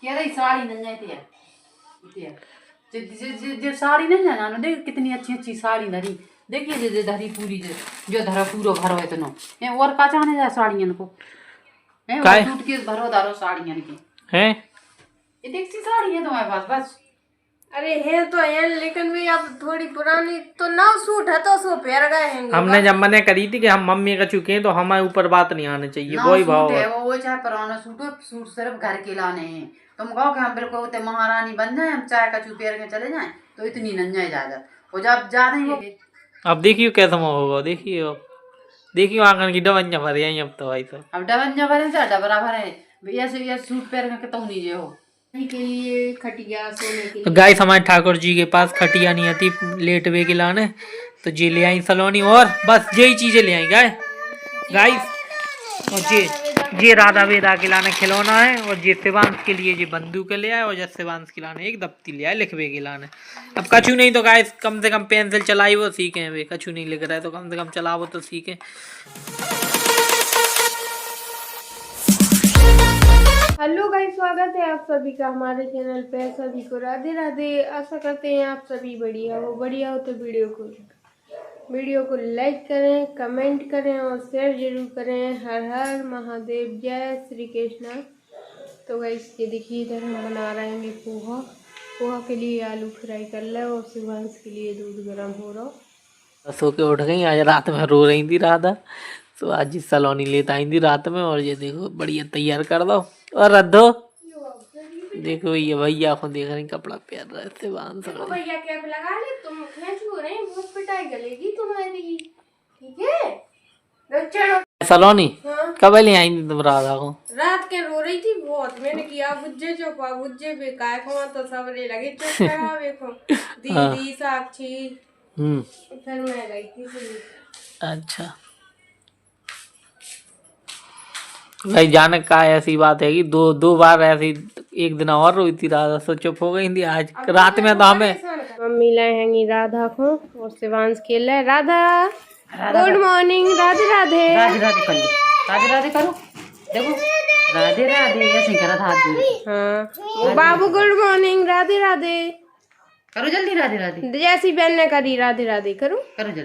कह रही साड़ी नहीं जाती है जो साड़ी नहीं जाना ना देख कितनी अच्छी अच्छी साड़ी धरी देखिए जो धरी पूरी जो धरा पूरा भरो इतना और का चाहने जाए साड़ियन को सूटकेस भरो धारो साड़ियन की हैं ये देख सी साड़ी है तुम्हारे पास बस। अरे है तो है लेकिन भी अब थोड़ी पुरानी तो ना सूट है तो सो पहन गए हैं। हमने जब मने करी थी कि हम मम्मी का चुके हैं तो हमारे ऊपर बात नहीं आनी चाहिए वही भाव है वो चाहे पुराना सूट हो सूट सिर्फ घर के लाने हैं तुम कहो कि हम बिल्कुल होते महारानी बन जाए हम चाय का चू पेर के चले जाएं तो इतनी नंजा इजाजत और जब ज्यादा ही अब देखिए कैसा होगा देखिए आंगन की डबंजा भर आई अब तो भाई तो अब डबंजा भरे से डबरा भरे ऐसे सूट पेर के तो नहीं हो के लिए खटिया सोने के लिए। तो गाइस हमारे ठाकुर जी के पास खटिया नहीं आती लेट वे के लाने तो जी ले आई सलोनी और बस यही चीजें ले आई गाइस और ये राधा वेदा के लाने खिलौना है और ये शिवांश के लिए ये बंदूक ले आए और ये शिवांश के लाने एक दफ्ती ले आए लिखवे के लाने। अब कछु नहीं तो गाइस कम से कम पेंसिल चलाई वो सीखे वे कछु नहीं लिख रहा है तो कम से कम चलाओ तो सीखे। हेलो गाइस स्वागत है आप सभी का हमारे चैनल पे। सभी को राधे राधे। आशा करते हैं आप सभी बढ़िया हो तो वीडियो को लाइक करें कमेंट करें और शेयर जरूर करें। हर हर महादेव जय श्री कृष्ण। तो गाइस ये देखिए इधर हम बना रहे हैं पोहा के लिए आलू फ्राई कर ले और शिवांश के लिए दूध गर्म हो रहा। सो के उठ गई आज रात में रो रही थी राधा तो आज सलोनी लेता आई थी रात में और ये देखो बढ़िया तैयार कर दो और रद्दो देखो ये भैया को देख रही कपड़ा पहन रहे थे भैया कैप लगा ले तुम खींचो रहे बहुत पिटाई गलेगी तुम्हारी ठीक है। सलोनी हाँ? कब ले आई थी तुम राधा को? रात के रो रही थी बहुत मैंने किया बुज्जे चुपा बुज्जे बेकार को तो सबरे लगे चुप करा देखो दीदी साक्षी फिर मैं गई थी। अच्छा भाई जाने का ऐसी बात है कि दो बार ऐसी एक दिन और रोई थी राधा तो चुप हो गई थी। आज रात में तो हमें मम्मी लाए हैं राधा को और शिवांश खेल रहे। Radha good morning. राधे राधे राधे राधे कर लो राधे राधे करो देखो राधे राधे ऐसे करा था हाथ जोड़। हाँ बाबू गुड मॉर्निंग। राधे राधे करो जल्दी राधे राधे जैसी बहन ने करी राधे राधे करो जल्दी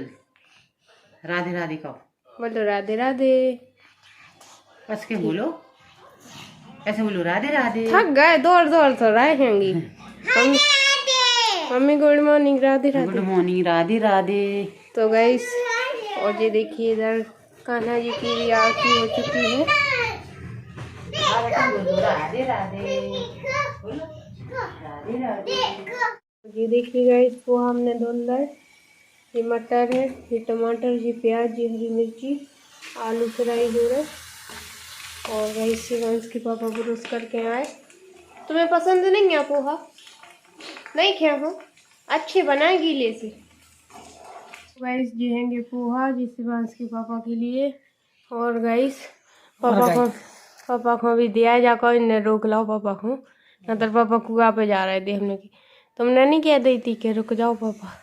राधे राधे कहो बोलो राधे राधे कस के बोलो ऐसे बोलो राधे राधे। थक गए दौड़ तो रहे होंगी। Mummy good morning Radhe Radhe. Good morning Radhe Radhe. तो गाइस और ये देखिए इधर कान्हा जी की भी आरती हो चुकी है। राधे राधे राधे राधे। ये देखिए गाइस पोहा हमने धुल रहा है। ये मटर है ये टमाटर ये प्याज ये हरी मिर्ची आलू फ्राई हो रहा है और गाइस शिवांश के पापा ब्रश करके आए। तुम्हें पसंद नहीं है पोहा? नहीं खाया हो अच्छे बनाए गीले से। गाइस ये हैंगे पोहा जी शिवांश के पापा के लिए और गाइस पापा को भी दिया जाकर इन्हें रोक लाओ पापा को न तो पापा कुआ पे जा रहे थे हमने की तुमने नहीं कह दी थी कि रुक जाओ पापा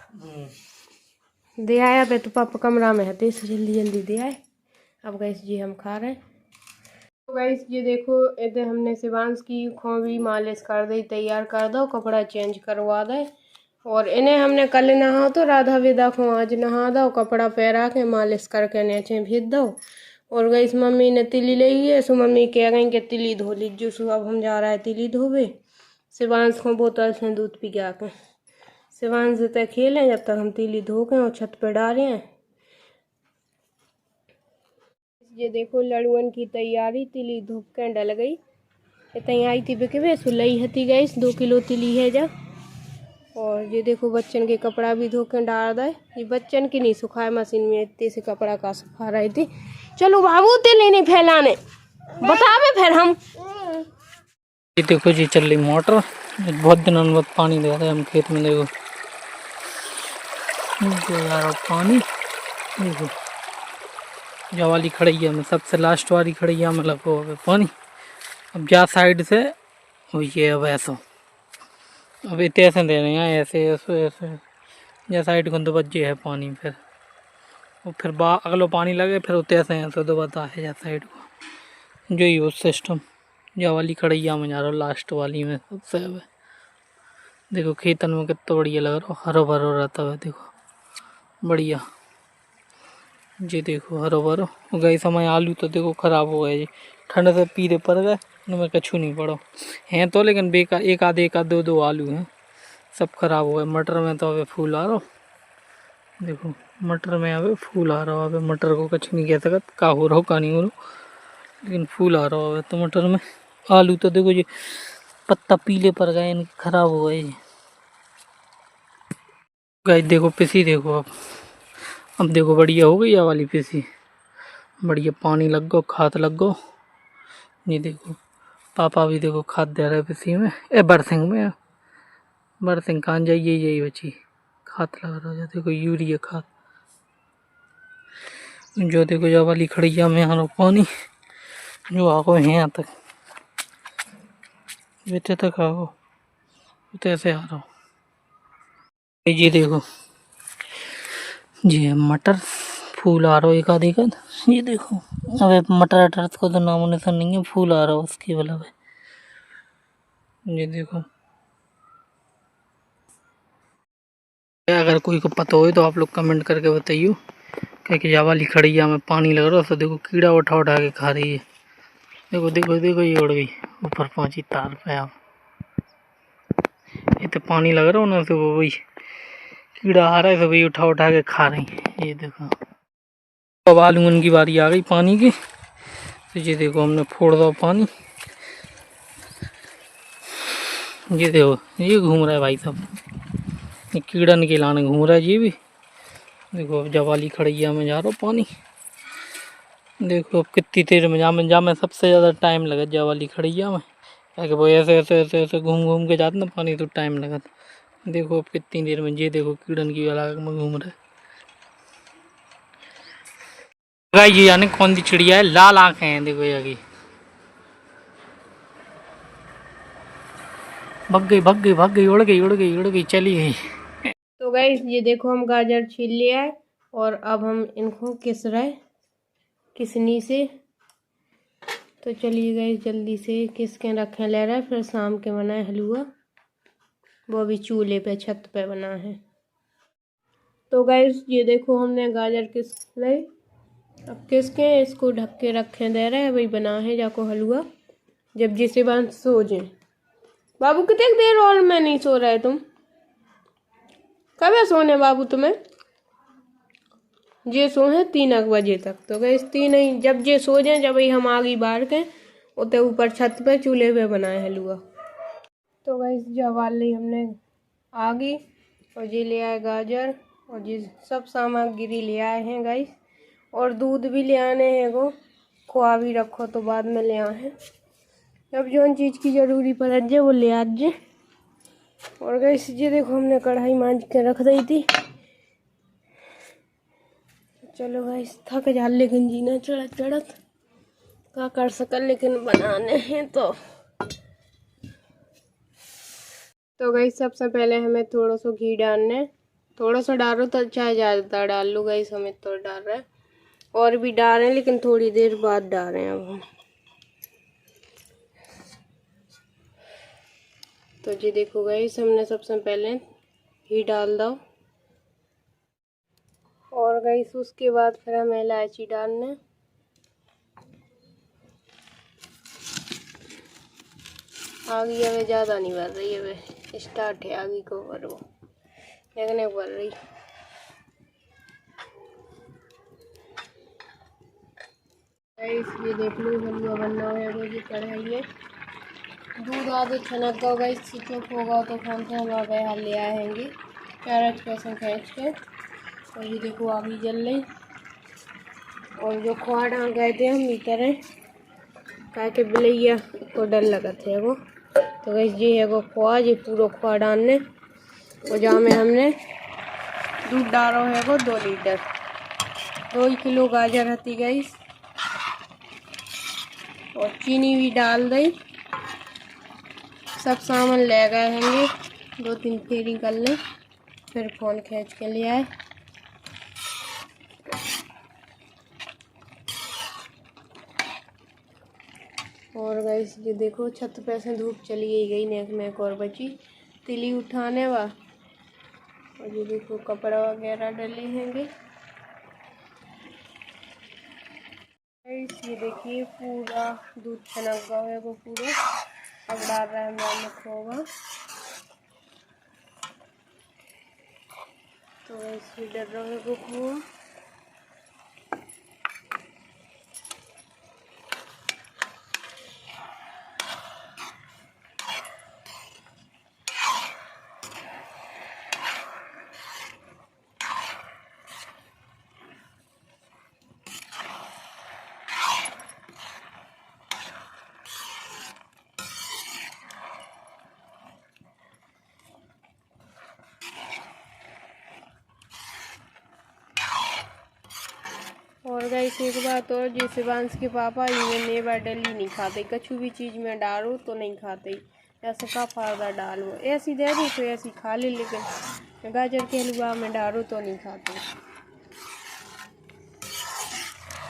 दे आया पे तो पापा कमरा में है तो जल्दी दे आए। अब गाइस जी हम खा रहे हैं। तो गाइस ये देखो इधर हमने शिवांश की खोबी मालिश कर दी तैयार कर दो कपड़ा चेंज करवा दे और इन्हें हमने कल नहा तो राधा वेदा को आज नहा दो कपड़ा पहरा के मालिश करके नीचे भेज दो। और गाइस मम्मी ने तिली ले है सो मम्मी कह गई कि तिली धो लीजिए सो अब हम जा रहे हैं तिली धोबे। शिवांश को बोतल से दूध पिघा के शिवांश से खेलें जब तक हम तिली धो के और छत पर डालें हैं। ये देखो लड़ुअन की तैयारी तिली धूप के डल गई इतनी आई थी बिकवे सुलई हती गई 2 किलो तिली है जब। और ये देखो बच्चन के कपड़ा भी धो के डाल दे ये बच्चन की नहीं सुखाए मशीन में इतने से कपड़ा का सुखा रही थी। चलो बाबू तिली नहीं फैलाने बतावे फिर हम। ये देखो जी चल रही मोटर बहुत दिनों बाद पानी दे रहे हैं हम खेत में। देखो यार पानी देखो जो वाली खड़ैया में सबसे लास्ट वाली खड़ैया में लगो पानी। अब जा साइड से वो ये अब ऐसा अब इतने ऐसे दे रहे हैं ऐसे या साइड को तो बच्चे है पानी फिर वो फिर अगलो पानी लगे फिर उतने ऐसे तो बता है जा साइड को जो ही वो सिस्टम जा वाली कढ़ैया में जा रहा हूँ, लास्ट वाली में सबसे। अब देखो खेतन में कितना बढ़िया लग रहा, हरो भरो रहता है। देखो बढ़िया जी, देखो हरो भरो। गई समय आलू तो देखो खराब हो गए जी, ठंड से पीले पड़ गए, उनमें कछू नहीं पड़ो हैं तो, लेकिन बेकार एक आधे दो दो आलू हैं, सब खराब हो गए। मटर में तो अबे फूल आ रहा, देखो मटर में अबे फूल आ रहा। अबे मटर को कुछ नहीं कह सकत का हो रहा का नहीं हो रहा, लेकिन फूल आ रहा है। तो मटर में आलू तो देखो जी पत्ता पीले पड़ गए, इनके खराब हो गए। गाइस देखो पिसी, देखो अब देखो बढ़िया हो गई ये वाली पिसी, बढ़िया पानी लग गो, खाद लग गो। ये देखो पापा भी देखो खाद दे रहे पिसी में, बरसिंग में, बरसिंग कहाँ जाइए, यही बची खाद लग रहा है। देखो यूरिया खाद, जो देखो ये वाली खड़िया में यहाँ पानी जो आगो है यहाँ तक, बेटे तक आगो तो ऐसे आ रहा। ये देखो जी मटर फूल आ रहा एक आधी का, ये देखो। अब मटर अटर को तो नामो निशान नहीं है, फूल आ रहा उसकी वाला है। ये देखो अगर कोई को पता हो तो आप लोग कमेंट करके बताइए, क्योंकि ये वाली खड़िया में पानी लग रहा है। तो देखो कीड़ा उठा उठा के खा रही है। देखो देखो देखो ये उड़ गई ऊपर पहुंची तार पे। आप ये तो पानी लग रहा है ना, तो वो वही कीड़ा आ रहा है, तो वही उठा उठा के खा रही है। ये देखो अब आलून की बारी आ गई पानी की, तो ये देखो हमने फोड़ दो पानी। ये देखो ये घूम रहा है भाई साहब, ये कीड़ा निकलाने घूम रहा है ये भी। देखो अब जवाली खड़ैया में जा रहा हूँ पानी, देखो अब कितनी देर में जा में सबसे ज़्यादा टाइम लगा जवाली खड़ैया में, ताकि वो ऐसे ऐसे ऐसे ऐसे घूम घूम के जाते ना पानी, तो टाइम लगा। देखो अब कितनी देर में ये देखो कीड़न की अलग में घूम रहा है। ये जाने कौन सी चिड़िया है, लाल आंखें हैं देखो ये, भाग गई भाग गई भाग गई, उड़ गई उड़ गई उड़ गई, चली गई। तो गाइस ये देखो हम गाजर छील लिया है, और अब हम इनको किस रहे किसनी से। तो चलिए गाइस जल्दी से किस के रखे ले रहे, फिर शाम के बनाए हलवा, वो भी चूल्हे पे छत पे बना है। तो गाइस ये देखो हमने गाजर किस ले, अब किसके इसको ढक के रखे दे रहे हैं, वही बना है जाको हलवा, जब जिसे बात सो जाए। बाबू कितने देर और में नहीं सो रहे तुम, कब है सोने बाबू तुम्हें? जे सो है 3 बजे तक। तो गए 3 नहीं, जब जे सो जाए, जब ही हम आगे बाहर के उतने ऊपर छत पे चूल्हे पे बनाए हलवा। तो गए जवाली हमने आगे, और ये ले आए गाजर, और ये सब सामग्री ले आए हैं गाइस, और दूध भी ले आने हैं, वो खोआ भी रखो तो बाद में ले आए हैं। अब जो चीज़ की ज़रूरी पड़ जाए वो ले आजे। और गाइस ये देखो हमने कढ़ाई मांज के रख दी थी। चलो गाइस थक जा, लेकिन जीना चढ़त चढ़त क्या कर सकल, लेकिन बनाने हैं तो गाइस सबसे पहले हमें थोड़ा सा घी डालना है, थोड़ा सा डालो तो चाहे ज़्यादा डाल लो गाइस, हमें तो डाल रहा है, और भी डाल रहे हैं लेकिन थोड़ी देर बाद डाल रहे हैं अब हम। तो जी देखो गाइस हमने सबसे पहले घी डाल दो, और गाइस उसके बाद फिर हमें इलायची डालना, आगी हमें ज़्यादा नहीं बढ़ रही है, वे स्टार्ट है आगी को और वो देखने बढ़ रही। गाइस ये देख लो हलवा बनना है, वो जी कढ़ाई है, दूध आगे छनक गो गाइस, चुप होगा तो खान से हम आगे हाल ले आएंगे कैरेट कैसे खींच के। और ये देखो आगे जल रही, और जो खोआ डाल गए थे हम भीतर है, क्या के बिलैया को डर लगा थे वो। तो गैस ये है वो खोआ, ये पूरा खोआ डालने, और जहाँ में हमने दूध डालो है वो 2 लीटर, 2 किलो गाजर हती गैस, और चीनी भी डाल दी। सब सामान ले गए होंगे, 2-3 फेरी कर ले, फिर फोन खींच के ले आए। और गाइस ये देखो छत पे से धूप चली गई नेक में एक और बची तिली उठाने वा। और ये देखो कपड़ा वगैरह डले हैंगे। गाइस ये देखिए पूरा दूध छनक गया है वो पूरा। अब डाल रहा है हमारा खोवा। तो ऐसे डर रहा है वो खोवा। और गाइस एक बात और, जैसे बांस के पापा ये नेवा डली नहीं खाते, कछु भी चीज़ में डालो तो नहीं खाते। ऐसे का फायदा डालो, ऐसी दे दो तो ऐसी खा ले, लेकिन गाजर के हलवा में डालो तो नहीं खाते,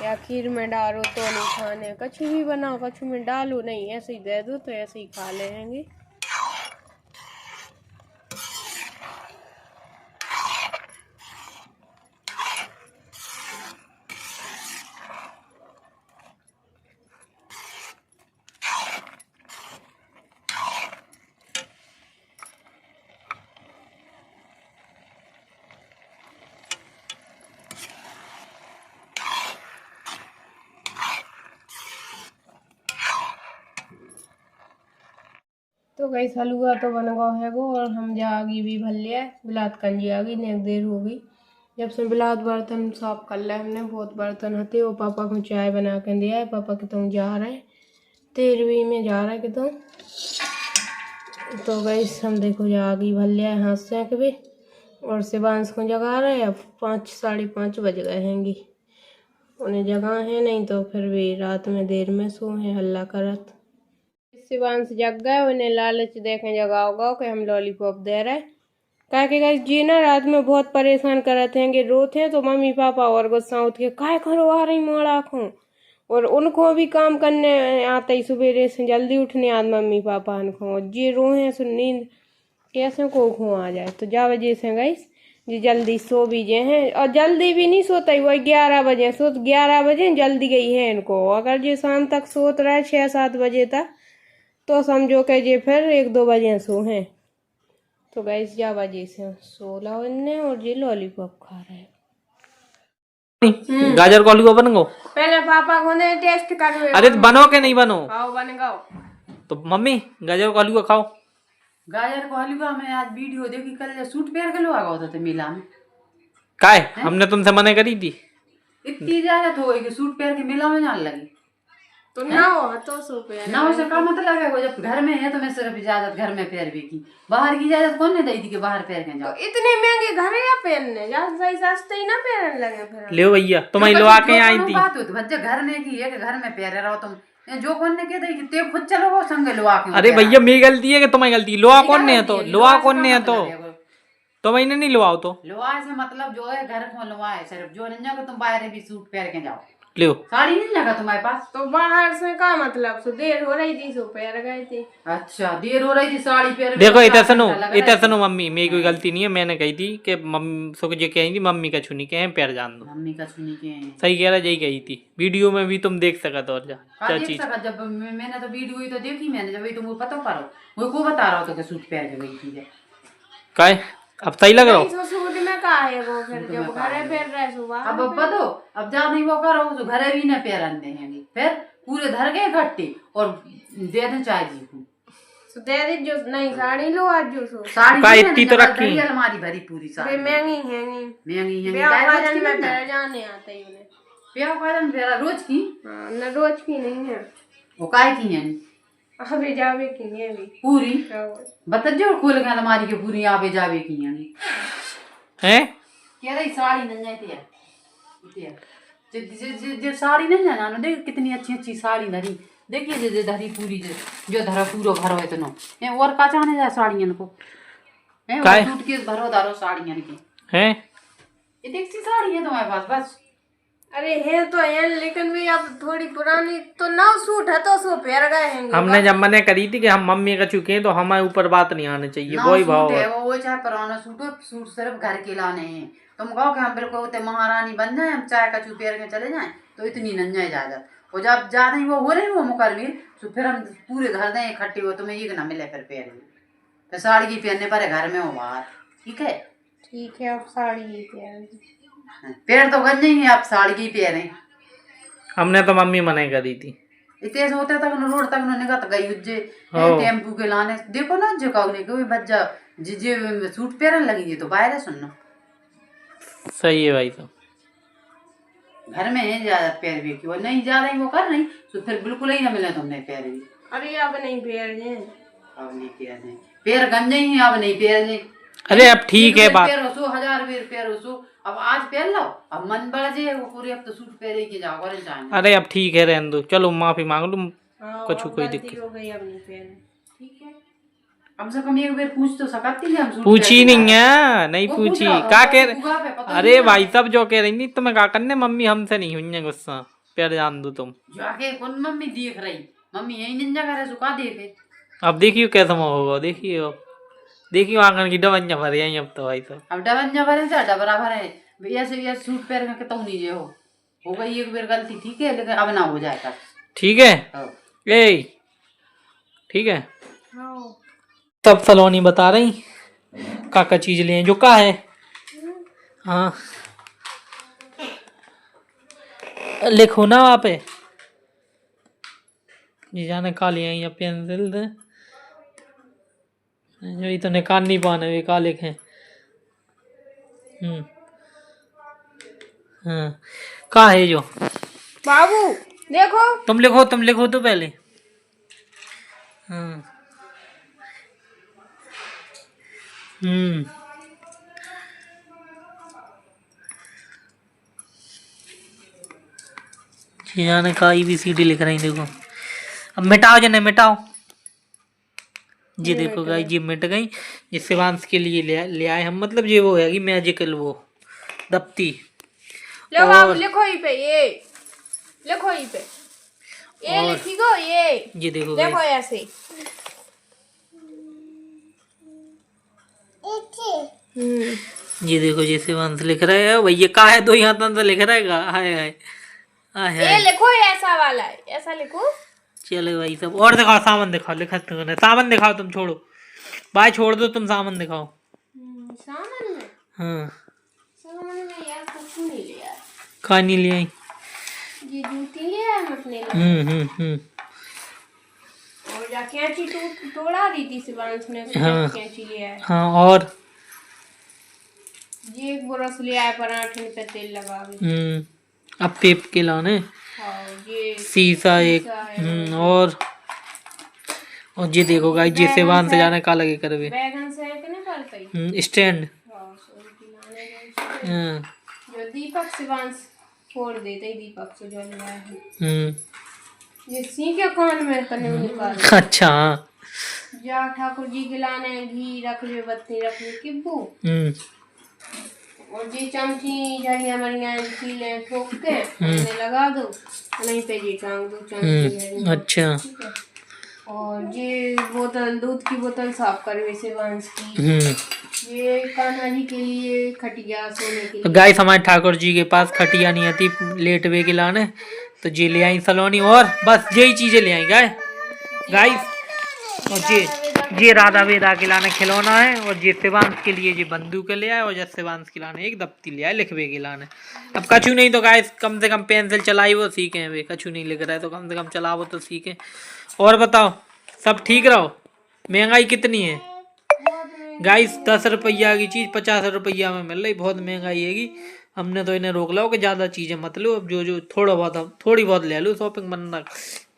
या खीर में डालो तो नहीं खाने। कछु भी बनाओ कछु में डालो नहीं, ऐसे ही दे दो तो ऐसे ही खा लेंगे। तो गई हलवा तो बन गया है वो, और हम जागी भी भल लिया बिलात कंजी आ गई नेक देर हो गई। जब से बिलात बर्तन साफ कर लिया हमने, बहुत बर्तन हते। वो पापा को चाय बना के दिया है। पापा के तुम जा रहे हैं 13वीं में जा रहा है कि तो गई हम देखो जागी भल लिया हाथ से के भी। और शिवांश को जगा रहे हैं। अब 5 साढ़े 5 बज गए हैंगी, उन्हें जगह है नहीं तो फिर भी रात में देर में सो है हल्ला करत। शिवांश जग गए, उन्हें लालच देखें जगाओगा कि हम लॉलीपॉप दे रहे। कहा कि गाइस जी ना रात में बहुत परेशान करते हैं कि रोते हैं, तो मम्मी पापा और गुस्सा उठ के काय करो आ रही मोड़ा खो। और उनको भी काम करने आते ही सवेरे से जल्दी उठने आज मम्मी पापा उनको जी रोए सो नींद कैसे को खो आ जाए। तो जा वजह से गाइस जी जल्दी सो भी जे हैं, और जल्दी भी नहीं सोता ही, वही 11 बजे सो, 11 बजे जल्दी गई है इनको। अगर जो शाम तक सोत रहे 6-7 बजे तक तो समझो कि जे फिर 1-2 बजे सो हैं। तो गाइस जा वजह से सो ला इनने, और ये लॉलीपॉप खा रहे हैं। गाजर का हलवा बन गो। पहले पापा को ने टेस्ट करवे। अरे तो बनो के नहीं बनो? खाओ बन गाओ। तो मम्मी गाजर का हलवा खाओ। गाजर को हलवा में आज वीडियो देखी, कल सूट पहन के लोग आ गए थे मेला में। काय हमने तुमसे मना करी थी? इतनी इजाजत हो गई कि सूट पहन के मेला में जाने लगी। तो ना हो तो सो पे ना हो सका मतलब है, जब घर में है तो मैं सिर्फ इजाजत घर में पैरवी की, बाहर की इजाजत कौन ने दी थी कि बाहर पैर के जाओ। तो इतने महंगे घर या पहनने जा, सही सस्ते ही ना पहनने लगे फिर। ले भैया तुम्हें लवा के आई थी। बात होती भज्जे घर में की है कि घर में पैर रहो तुम, जो कौन ने कह दी ते खुद चलो वो संग लवा के। अरे भैया मेरी गलती है कि तुम्हारी गलती? लोहा कौन ने है तो? लोहा कौन ने है तो? तो मैंने नहीं लवाओ तो? लोहा से मतलब जो है घर को लवा है, सिर्फ जो नहीं जाओ तुम बाहर भी सूट पहन के जाओ। लो साड़ी नहीं लगा तुम्हारे पास? तो बाहर से का मतलब, सो देर हो रही थी सो पैर गए थे। अच्छा देर हो रही थी साड़ी पहन। देखो इतना सुनो मम्मी, मेरी कोई गलती नहीं है। मैंने कही थी कि मम्मी सो जो कही थी मम्मी का छुनी के हैं पैर जान दो। मम्मी का छुनी के हैं सही कह रहा, यही कही थी। वीडियो में भी तुम देख सका तो। और क्या चीज जब मैंने तो वीडियो ही तो देखी मैंने, जब तुमको पता पारो वो को बता रहा हो तो कि सूट पहन के गई थी। काय अब सही लग रहा हो? सूट में का है वो, फिर जब घरे पहन रहे सुबह अब पतो अब जा नहीं वो करो तो घरे भी ना पहन देंगे, फिर पूरे धर गए इकट्ठे और दे दें चाय जी को। तो दे दे जो नहीं साड़ी लो आज जो सो साड़ी का इतनी तो रखी अलमारी भरी पूरी साड़ी महंगी महंगी है। जाने आते ही उन्हें ब्याह वालन फेरा रोज की न रोज की नहीं है, वो काय की है अबे जावे की है भी पूरी बता जो खोल के अलमारी के पूरी आवे जावे की हैं कह रही साड़ी नहीं जाती है जे साड़ी नहीं जाना ना। देख कितनी अच्छी अच्छी साड़ी धरी, देखिए जे धरी पूरी जो धरा पूरा भरो इतनो और का चाहने जाए साड़ियन को है सूट के भरो धारो साड़ियन की हैं ये देख सी साड़ी है तुम्हारे पास बस अरे है तो है, लेकिन भी अब थोड़ी पुरानी तो ना सूट है तो सो पहन गए हैं। हमने जब मने करी थी कि हम मम्मी का चुके हैं तो हमारे ऊपर बात नहीं आनी चाहिए, ना वही सूट भाव है है। वो चाहे पुराना सूट हो, सूट सिर्फ घर के लाने हैं। तुम कहो कि हम बिल्कुल उतने महारानी बन जाए, हम चाय का चूपेर के चले जाएं, तो इतनी नंजा इजाजत। और जब ज्यादा ही वो हो रही वो मुकरबिल, तो फिर हम पूरे घर दें इकट्ठे हो, तुम्हें ये ना मिले फिर पैर में, तो साड़ी की पहनने पर है, घर में हो बाहर। ठीक है, ठीक है, अब साड़ी ही पहन। पैर तो गंजे ही आप साड़ी की पहने। हमने तो मम्मी मना करी थी। इतने होते तक रोड तक निकल गई उज्जे हाँ। टेम्पू के लाने देखो ना जो कहने के बच्चा जिजे सूट पहन लगी तो बाहर सुनना सही है भाई साहब। घर में है ज्यादा पैर भी क्यों नहीं ज्यादा ही वो कर नहीं तो फिर बिल्कुल ही ना मिले तुमने पैर भी। अरे अब नहीं पहने, अब नहीं पहने, पैर गंजे ही अब नहीं पहने। अरे अब ठीक है बात। पैर हो सो 1000 पैर हो सो, अब आज पहन लो, अब मन बढ़ जाए वो पूरे अब तो सूट पहने के जाओ करे जाए। अरे अब ठीक है रहने दो, चलो माफी मांग लूं, कुछ कोई दिक्कत हो गई, अब नहीं पहने। ठीक है, कम से कम एक बार पूछ तो सकती है हम सूट पूछी पहन के नहीं जाए। है, नहीं वो पूछी पूछ रहा था, का वो कह फुगा पे पता अरे नहीं भाई साहब जो कह रही थी तुम्हें का करने, मम्मी हमसे नहीं हुई है गुस्सा, पैर जान दो तुम। जाके कौन मम्मी देख रही, मम्मी यही निंजा करे सुखा देखे। अब देखियो कैसा होगा, देखियो अब देखियो आंगन की डबंजा भर आई अब तो भाई साहब। अब डबंजा भरे से डबरा भरे भैया से ये सूट पहन के तो नहीं जे हो गई एक बार गलती। ठीक है, लेकिन अब ना हो जाएगा। ठीक है हाँ। ए ठीक है। हाँ। सब सलोनी बता रही काका चीज ले जो का है। हाँ लिखो ना वहाँ पे, ये जाने का लिया या पेंसिल दे जो ये तो निकाल नहीं पाने वे का लिखे। हाँ का है जो बाबू देखो, तुम लिखो तो पहले। हाँ जाने का ABCD लिख रही देखो। अब मिटाओ जने मिटाओ, ये देखो गाइस ये मिट गई। ये शिवांश के लिए ले आए हम, मतलब ये वो है कि मैजिकल वो दफ्ती। लो बाबू लिखो ही पे, ये लिखो ही पे, ये लिखी गो ये देखो देखो ऐसे। ये देखो ये शिवांश लिख रहा है भैया का है, दो हाथ से लिख रहा है। हाय हाय ये लिखो ऐसा वाला है, ऐसा लिखो। चलो भाई सब और दिखाओ, सामान दिखाओ, लिखा सामान दिखाओ, तुम छोड़ो भाई, छोड़ दो तुम, सामान दिखाओ। सामान में, हाँ सामान में यार कुछ नहीं लिया, कहाँ नहीं ले आई? ये जूती लिया है अपने लिए। और जा कैंची तोड़ा दी थी शिवांश ने, हाँ कैंची लिया है। हाँ और ये एक ब्रश लिया है पराठे पे तेल लगा के। अब पेप के लाने। ये शीशा एक। और ये देखो गाइस ये शिवांश से जाने का लगे करवे बैगन से है कि नहीं पड़ता स्टैंड। जो दीपक शिवांश फोड़ देते ही, दीपक से जो लिया है ये सी के कान में करने में निकाल। अच्छा जा ठाकुर जी के लाने घी रख ले, बत्ती रख ले, किब्बू और ये चमची झड़िया मरिया खीले ठोक के उसमें लगा दो, नहीं पे जी टांग दो चमची। अच्छा और ये बोतल, दूध की बोतल साफ करवे शिवांश की। ये कान्हा जी के लिए खटिया सोने के लिए। गाइस हमारे ठाकुर जी के पास खटिया नहीं आती लेट वे के लाने, तो ये ले आई सलोनी, और बस यही चीजें ले आई गाइस। और ये राधा वेदा के लाने खिलौना है, और ये शिवांश के लिए ये बंदूक ले आए, और ये शिवांश के लाने एक दफ्ती ले आए लिखवे के लाने। अब कछु नहीं तो गाइस कम से कम पेंसिल चलाई वो सीखे वे, कछु नहीं लिख रहा है तो कम से कम चलाओ तो सीखे। और बताओ सब ठीक रहो। महंगाई कितनी है गाइस? 10 रुपया की चीज 50 रुपया में मिल रही, बहुत महंगाई हैगी। हमने तो इन्हें रोक लो कि ज्यादा चीजें मत लो, अब जो थोड़ी बहुत ले लो शॉपिंग, बनना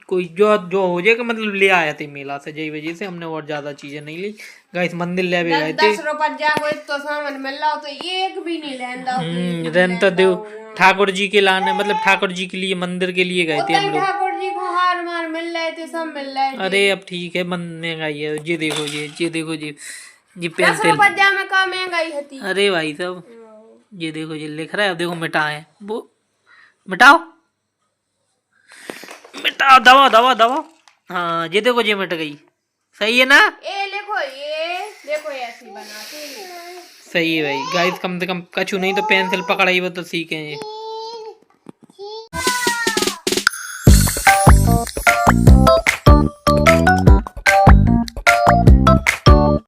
कोई जो हो जाए मतलब ले आए थे मेला से, यही वजह से हमने और ज्यादा चीजें नहीं ली गाइस। मंदिर ले भी गए थे, 10 रुपया तो सामान मिल रहा हो तो एक भी नहीं लेंदा। रेंता देव ठाकुर जी के लाने, मतलब ठाकुर जी के लिए मंदिर के लिए गए थे हम लोग। ठाकुर जी को हार मार मिल रहे थे, सब मिल रहे थे। अरे अब ठीक है, महंगाई है। ये देखो ये 10 पेंसिल रुपया में का महंगाई होती। अरे भाई साहब ये देखो ये लिख रहा है, अब देखो मिटा है वो मिटाओ मिटाओ, दबा दबा दबा। हाँ ये देखो, ये मिट गई। सही है ना? ये देखो ऐसी बनाते हैं। सही है भाई गाइस, कम से कम कछु नहीं तो पेंसिल पकड़ाई वो तो सीखे ये।